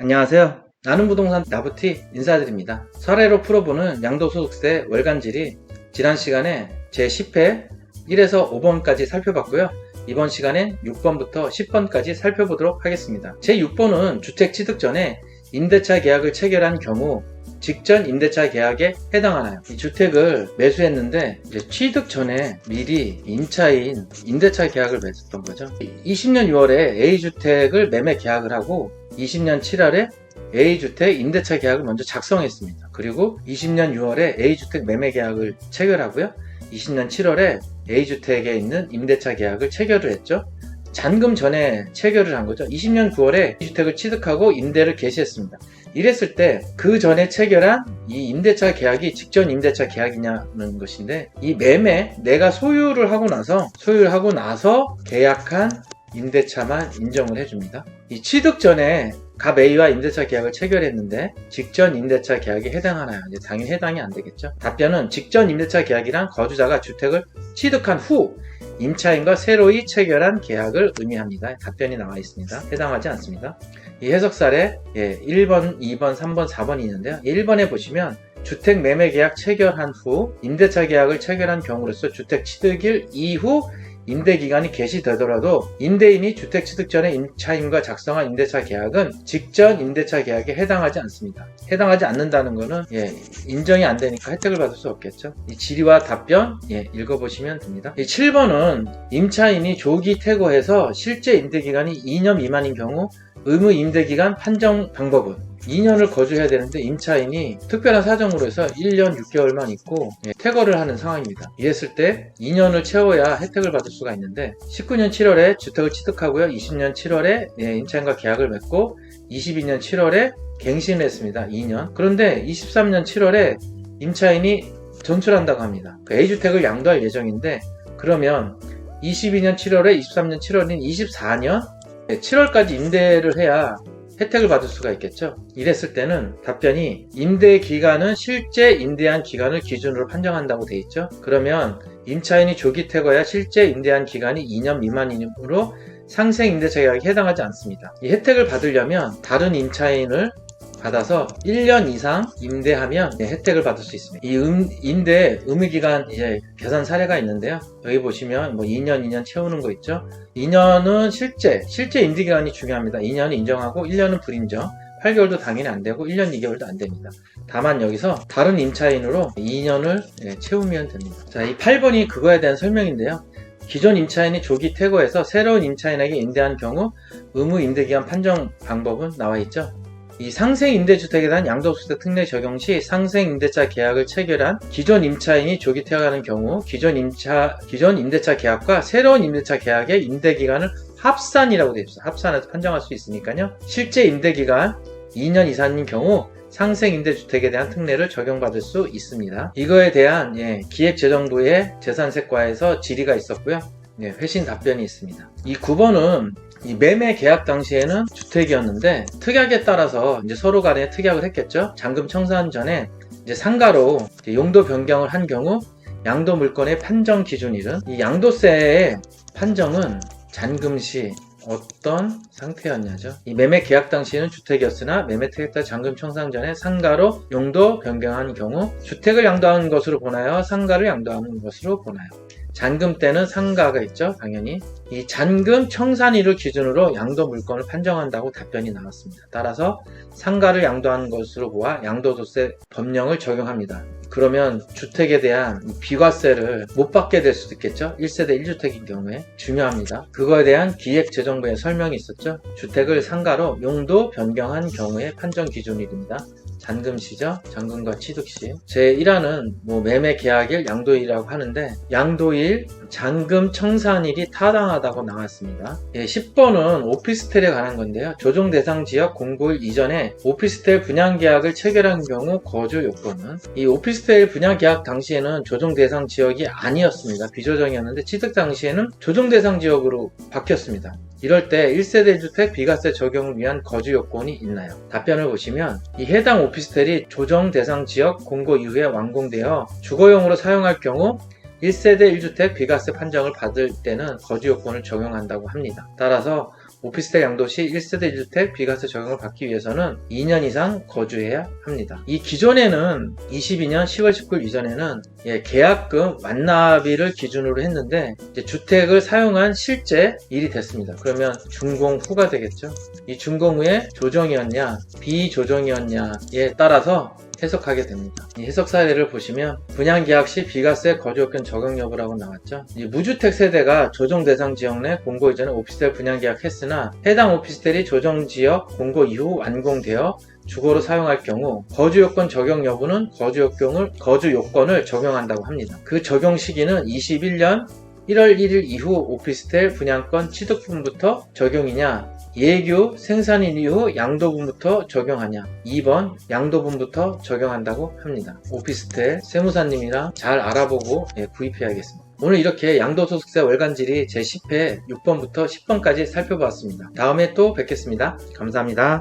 안녕하세요. 나는 부동산 나부티 인사드립니다. 사례로 풀어보는 양도소득세 월간질이 지난 시간에 제10회 1에서 5번까지 살펴봤고요. 이번 시간엔 6번부터 10번까지 살펴보도록 하겠습니다. 제6번은 주택 취득 전에 임대차 계약을 체결한 경우 직전 임대차 계약에 해당하나요? 이 주택을 매수했는데 이제 취득 전에 미리 임차인 임대차 계약을 맺었던 거죠. 20년 6월에 A주택을 매매 계약을 하고 20년 7월에 A주택 임대차 계약을 먼저 작성했습니다. 그리고 20년 6월에 A주택 매매 계약을 체결하고요. 20년 7월에 A주택에 있는 임대차 계약을 체결을 했죠. 잔금 전에 체결을 한 거죠. 20년 9월에 A주택을 취득하고 임대를 개시했습니다. 이랬을 때 그 전에 체결한 이 임대차 계약이 직전 임대차 계약이냐는 것인데, 이 매매 내가 소유를 하고 나서 계약한 임대차만 인정을 해줍니다. 이 취득 전에 갑 A와 임대차 계약을 체결했는데 직전 임대차 계약에 해당하나요? 이제 당연히 해당이 안 되겠죠. 답변은 직전 임대차 계약이란 거주자가 주택을 취득한 후 임차인과 새로이 체결한 계약을 의미합니다. 답변이 나와 있습니다. 해당하지 않습니다. 이 해석 사례 1번, 2번, 3번, 4번이 있는데요. 1번에 보시면 주택 매매 계약 체결한 후 임대차 계약을 체결한 경우로서 주택 취득일 이후 임대기간이 개시되더라도 임대인이 주택 취득 전에 임차인과 작성한 임대차 계약은 직전 임대차 계약에 해당하지 않습니다. 해당하지 않는다는 것은 인정이 안 되니까 혜택을 받을 수 없겠죠. 이 질의와 답변 읽어보시면 됩니다. 이 7번은 임차인이 조기 퇴거해서 실제 임대기간이 2년 미만인 경우 의무 임대기간 판정 방법은 2년을 거주해야 되는데 임차인이 특별한 사정으로 해서 1년 6개월만 있고 퇴거를 하는 상황입니다. 이랬을 때 2년을 채워야 혜택을 받을 수가 있는데 19년 7월에 주택을 취득하고요. 20년 7월에 임차인과 계약을 맺고 22년 7월에 갱신을 했습니다. 2년. 그런데 23년 7월에 임차인이 전출한다고 합니다. 그 A주택을 양도할 예정인데, 그러면 22년 7월에 23년 7월인 24년 7월까지 임대를 해야 혜택을 받을 수가 있겠죠. 이랬을 때는 답변이 임대 기간은 실제 임대한 기간을 기준으로 판정한다고 돼 있죠. 그러면 임차인이 조기 퇴거야 실제 임대한 기간이 2년 미만이므로 상생 임대차 계약에 해당하지 않습니다. 이 혜택을 받으려면 다른 임차인을 받아서 1년 이상 임대하면 혜택을 받을 수 있습니다. 이 임대 의무기간 계산 사례가 있는데요. 여기 보시면 2년 채우는 거 있죠. 2년은 실제 임대기간이 중요합니다. 2년은 인정하고 1년은 불인정. 8개월도 당연히 안 되고 1년 2개월도 안 됩니다. 다만 여기서 다른 임차인으로 2년을 채우면 됩니다. 자, 이 8번이 그거에 대한 설명인데요. 기존 임차인이 조기 퇴거해서 새로운 임차인에게 임대한 경우 의무 임대기간 판정 방법은 나와 있죠. 이 상생임대주택에 대한 양도소득 특례 적용 시 상생임대차 계약을 체결한 기존 임차인이 조기 퇴거하는 경우 기존 임대차 계약과 새로운 임대차 계약의 임대기간을 합산이라고 되어 있어요. 합산해서 판정할 수 있으니까요. 실제 임대기간 2년 이상인 경우 상생임대주택에 대한 특례를 적용받을 수 있습니다. 이거에 대한 기획재정부의 재산세과에서 질의가 있었고요. 회신 답변이 있습니다. 이 9번은 이 매매 계약 당시에는 주택이었는데 특약에 따라서 서로 간에 특약을 했겠죠. 잔금 청산 전에 상가로 용도 변경을 한 경우 양도 물건의 판정 기준일은, 이 양도세의 판정은 잔금 시 어떤 상태였냐죠. 이 매매 계약 당시에는 주택이었으나 매매 특약 따라 잔금 청산 전에 상가로 용도 변경한 경우 주택을 양도하는 것으로 보나요? 상가를 양도하는 것으로 보나요? 잔금 때는 상가가 있죠. 당연히 이 잔금 청산일을 기준으로 양도 물건을 판정한다고 답변이 나왔습니다. 따라서 상가를 양도하는 것으로 보아 양도소득세 법령을 적용합니다. 그러면 주택에 대한 비과세를 못 받게 될 수도 있겠죠. 1세대 1주택인 경우에. 중요합니다. 그거에 대한 기획재정부의 설명이 있었죠. 주택을 상가로 용도 변경한 경우의 판정 기준일입니다. 잔금시죠. 잔금과 취득시. 제1항은 매매 계약일, 양도일이라고 하는데 양도일, 잔금 청산일이 타당하다고 나왔습니다. 10번은 오피스텔에 관한 건데요. 조정 대상 지역 공고일 이전에 오피스텔 분양 계약을 체결한 경우 거주 요건은, 이 오피스텔 분양 계약 당시에는 조정 대상 지역이 아니었습니다. 비조정이었는데 취득 당시에는 조정 대상 지역으로 바뀌었습니다. 이럴 때 1세대 1주택 비과세 적용을 위한 거주 요건이 있나요? 답변을 보시면 이 해당 오피스텔이 조정 대상 지역 공고 이후에 완공되어 주거용으로 사용할 경우 1세대 1주택 비과세 판정을 받을 때는 거주 요건을 적용한다고 합니다. 따라서 오피스텔 양도시 1세대 1주택 비과세 적용을 받기 위해서는 2년 이상 거주해야 합니다. 이 기존에는 22년 10월 19일 이전에는 계약금 완납일을 기준으로 했는데 이제 주택을 사용한 실제 일이 됐습니다. 그러면 준공 후가 되겠죠. 이 준공 후에 조정이었냐 비조정이었냐에 따라서 해석하게 됩니다. 이 해석 사례를 보시면 분양계약 시 비과세 거주요건 적용 여부라고 나왔죠. 이 무주택 세대가 조정 대상 지역 내 공고 이전에 오피스텔 분양계약 했으나 해당 오피스텔이 조정지역 공고 이후 완공되어 주거로 사용할 경우 거주요건 적용 여부는 거주요건을 적용한다고 합니다. 그 적용 시기는 21년 1월 1일 이후 오피스텔 분양권 취득분부터 적용이냐, 예규 생산일 이후 양도분부터 적용하냐. 2번 양도분부터 적용한다고 합니다. 오피스텔 세무사님이랑 잘 알아보고 구입해야겠습니다. 오늘 이렇게 양도소득세 월간질의 제10회 6번부터 10번까지 살펴보았습니다. 다음에 또 뵙겠습니다. 감사합니다.